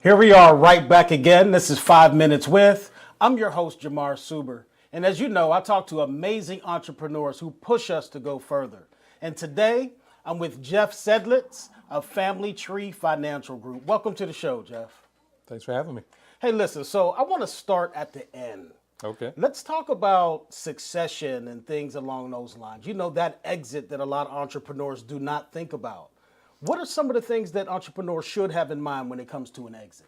Here we are right back again. This is 5 Minutes With. I'm your host, Jamar Suber. And as you know, I talk to amazing entrepreneurs who push us to go further. And today, I'm with Jeff Sedlitz of Family Tree Financial Group. Welcome to the show, Jeff. Thanks for having me. Hey, listen, so I want to start at the end. Okay. Let's talk about succession and things along those lines. You know, that exit that a lot of entrepreneurs do not think about. What are some of the things that entrepreneurs should have in mind when it comes to an exit?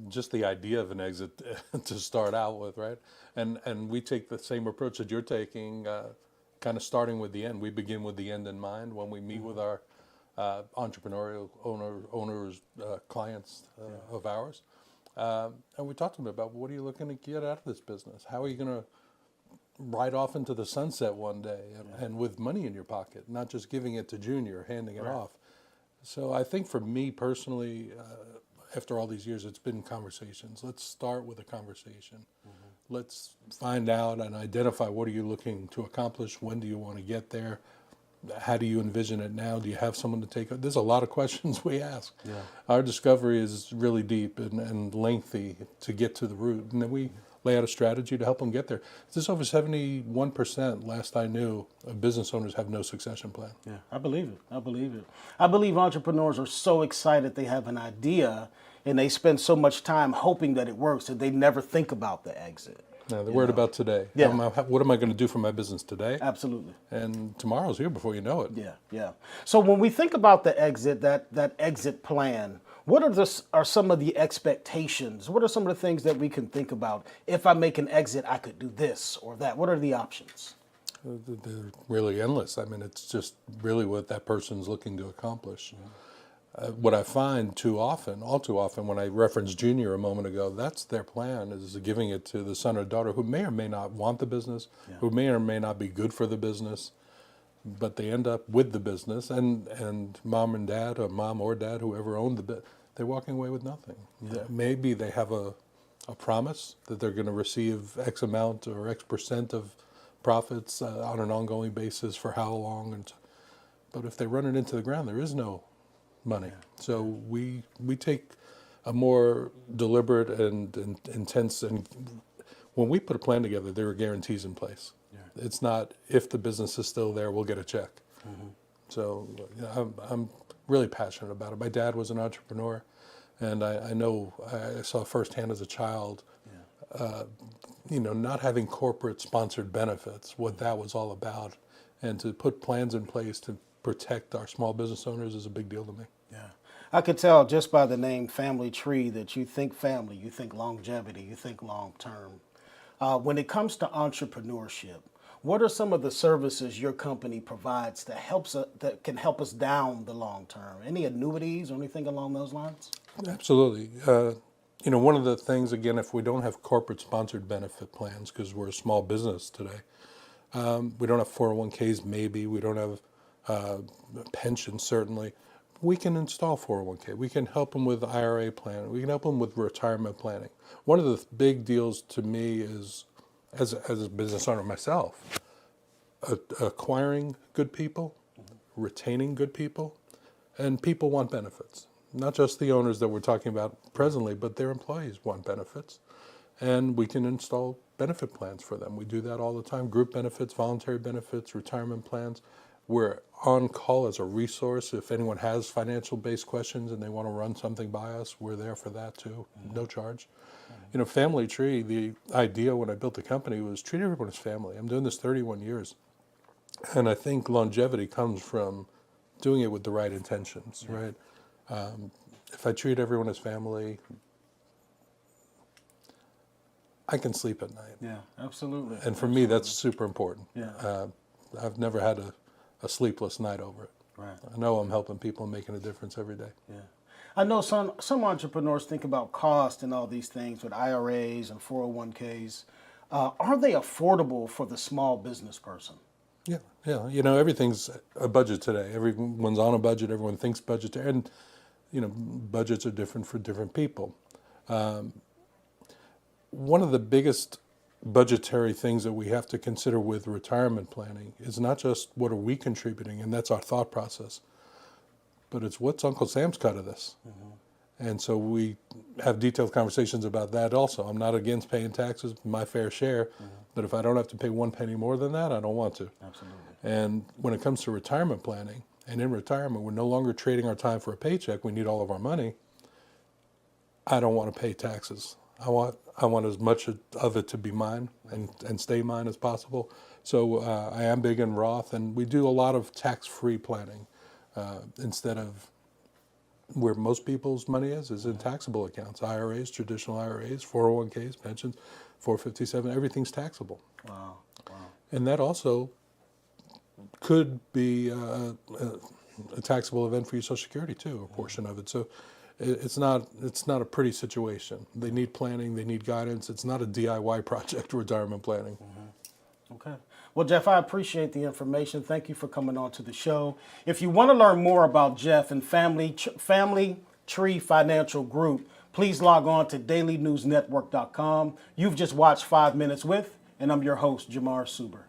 Just the idea of an exit to start out with, right? And we take the same approach that you're taking, kind of starting with the end. We begin with the end in mind when we meet with our entrepreneurial owners, clients of ours. And we talk to them about, what are you looking to get out of this business? How are you going to ride off into the sunset one day and with money in your pocket, not just giving it to Junior, handing it off. So I think for me personally, after all these years, it's been conversations. Let's start with a conversation. Let's find out and identify, what are you looking to accomplish? When do you want to get there? How do you envision it now? Do you have someone to take it? There's a lot of questions we ask. Yeah. Our discovery is really deep and lengthy to get to the root. And then we lay out a strategy to help them get there. There's over 71%, last I knew, of business owners have no succession plan. Yeah, I believe it. I believe it. I believe entrepreneurs are so excited they have an idea and they spend so much time hoping that it works that they never think about the exit. Now, they're worried about today. Yeah. What am I going to do for my business today? Absolutely. And tomorrow's here before you know it. Yeah, yeah. So when we think about the exit, that exit plan, what are some of the expectations? What are some of the things that we can think about? If I make an exit, I could do this or that. What are the options? They're really endless. I mean, it's just really what that person's looking to accomplish. What I find all too often, when I referenced Junior a moment ago, that's their plan, is giving it to the son or daughter who may or may not want the business, who may or may not be good for the business, but they end up with the business, and mom or dad, whoever owned the business, they're walking away with nothing. Yeah. Maybe they have a promise that they're going to receive X amount or X percent of profits on an ongoing basis for how long, but if they run it into the ground, there is no money. Yeah. So we take a more deliberate and intense, and when we put a plan together, there are guarantees in place. Yeah. It's not, if the business is still there, we'll get a check. So I'm really passionate about it. My dad was an entrepreneur, and I know I saw firsthand as a child, not having corporate sponsored benefits, what that was all about, and to put plans in place to protect our small business owners is a big deal to me. Yeah, I could tell just by the name Family Tree that you think family, you think longevity, you think long term. When it comes to entrepreneurship, what are some of the services your company provides that can help us down the long term? Any annuities or anything along those lines? Absolutely. One of the things, again, if we don't have corporate sponsored benefit plans, because we're a small business today, we don't have 401ks, maybe, we don't have pensions, certainly. We can install 401k. We can help them with IRA planning. We can help them with retirement planning. One of the big deals to me is, as a business owner myself, acquiring good people, retaining good people, and people want benefits. Not just the owners that we're talking about presently, but their employees want benefits. And we can install benefit plans for them. We do that all the time. Group benefits, voluntary benefits, retirement plans. We're on call as a resource. If anyone has financial-based questions and they want to run something by us, we're there for that too, no charge. Family Tree, the idea when I built the company was treat everyone as family. I'm doing this 31 years. And I think longevity comes from doing it with the right intentions, right? If I treat everyone as family, I can sleep at night. Yeah, absolutely. And for me, that's super important. Yeah. I've never had a sleepless night over it. Right. I know I'm helping people and making a difference every day. Yeah. I know some entrepreneurs think about cost and all these things with IRAs and 401ks. Are they affordable for the small business person? Yeah. Everything's a budget today. Everyone's on a budget. Everyone thinks budgetary, and budgets are different for different people. One of the biggest budgetary things that we have to consider with retirement planning is not just what are we contributing, and that's our thought process, but it's what's Uncle Sam's cut of this. And so we have detailed conversations about that also. I'm not against paying taxes, my fair share, but if I don't have to pay one penny more than that, I don't want to. Absolutely. And when it comes to retirement planning, and in retirement, we're no longer trading our time for a paycheck. We need all of our money. I don't want to pay taxes. I want as much of it to be mine and stay mine as possible. So I am big in Roth, and we do a lot of tax-free planning instead of where most people's money is in taxable accounts, IRAs, traditional IRAs, 401ks, pensions, 457, everything's taxable. Wow. And that also could be a taxable event for your Social Security too, a portion of it. So it's not a pretty situation. They need planning, they need guidance. It's not a DIY project, retirement planning. Okay. Well, Jeff, I appreciate the information. Thank you for coming on to the show. If you want to learn more about Jeff and Family Tree Financial Group, please log on to dailynewsnetwork.com. You've just watched 5 Minutes With, and I'm your host, Jamar Suber.